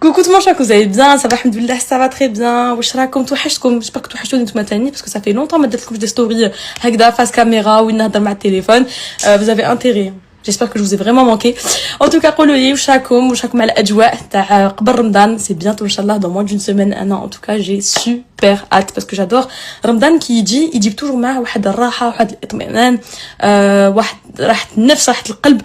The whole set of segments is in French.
Coucou tout le monde, j'espère que vous allez bien, ça va, alhamdoulilah, ça va très bien. Wesh راكم توحشتكم, j'espère que توحشتوني نتوما تاني parce que ça fait longtemps ما درتلكمش des stories هكذا face caméra ou نهضر مع التليفون. Vous avez intérêt. J'espère que je vous ai vraiment manqué. En tout cas, قولوا لي واش راكم على الاجواء تاع قبل رمضان. C'est bientôt inchallah dans moins d'une semaine. En tout cas, j'ai super hâte parce que j'adore رمضان كي يجي toujours معاه واحد الراحه, واحد الاطمئنان, واحد راحه النفس, راحه القلب.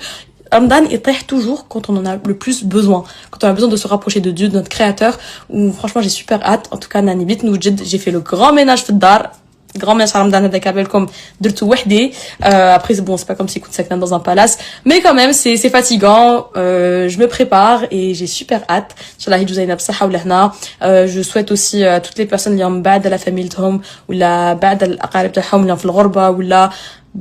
Ramadan il يطيح toujours quand on en a le plus besoin, quand on a besoin de se rapprocher de Dieu, de notre créateur. Ou franchement j'ai super hâte. En tout cas ناني بيت نوجد, j'ai fait le grand ménage في الدار, grand ménage à Ramadan هذاك قبلكم درتو وحدي. Après c'est bon, c'est pas comme si كنت ساكنه dans un palace, mais quand même c'est fatigant. Je me prépare et j'ai super hâte. Inch'Allah يجوا زينا بصحه ولهنا. Je souhaite aussi à toutes les personnes اللي هم بعد la famille تاعهم ولا بعد الأقارب تاعهم اللي في الغربه ولا.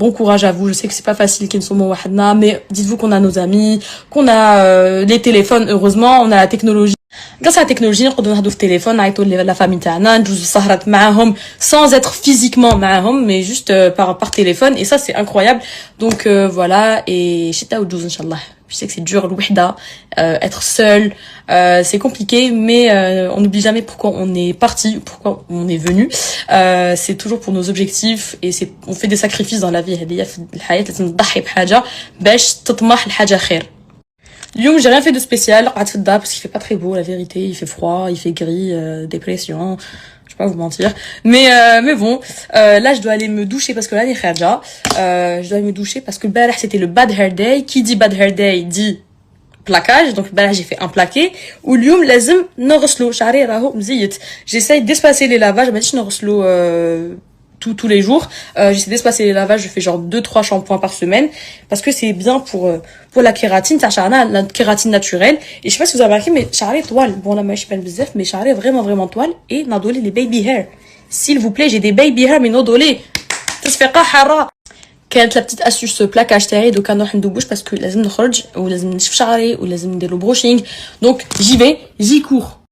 Bon courage à vous, je sais que c'est pas facile qu'ils sont wahadna, mais dites-vous qu'on a nos amis, qu'on a les téléphones, heureusement, on a la technologie. Grâce à la technologie, on peut avoir des téléphones, la famille تاعنا, ندوزو السهرات معاهم sans être physiquement معاهم, mais juste par téléphone, et ça c'est incroyable. Donc voilà, et chita ou inchallah. Je sais que c'est dur, l'ouhda, être seul, c'est compliqué, mais on n'oublie jamais pourquoi on est parti, pourquoi on est venu. C'est toujours pour nos objectifs et on fait des sacrifices dans la vie. هذه في الحياة لازم نضحي بحاجة باش تطمح لحاجة خير. اليوم j'ai rien fait de spécial, قعدت في الدار parce qu'il fait pas très beau, la vérité, il fait froid, il fait gris, dépression. Je vais pas vous mentir, mais bon, là je dois aller me doucher parce que là les kharja, je dois aller me doucher parce que là c'était le bad hair day. Qui dit bad hair day dit plaquage, donc là j'ai fait un plaqué. Ou اليوم لازم نغسلو شعري راهو مزيت. J'essaye d'espacer les lavages, مانيش نغسلو tous les jours. J'essaie d'espacer les lavages, je fais genre 2-3 shampoings par semaine parce que c'est bien pour la kératine, la kératine naturelle. Et je sais pas si vous avez remarqué, mais شعري toile. Bon là ماشي بان بزاف, mais شعري vraiment toile. Et نضولي les baby hair. S'il vous plaît, j'ai des baby hair mais نضولي تصفيقة حارة. كانت لا بتيت اسيوس بلاكاج تاعي دوكا نروح ندوبوش باسكو لازم نخرج ولازم نشف شعري ولازم ندير له بروشينغ. دونك j'y vais, j'y cours.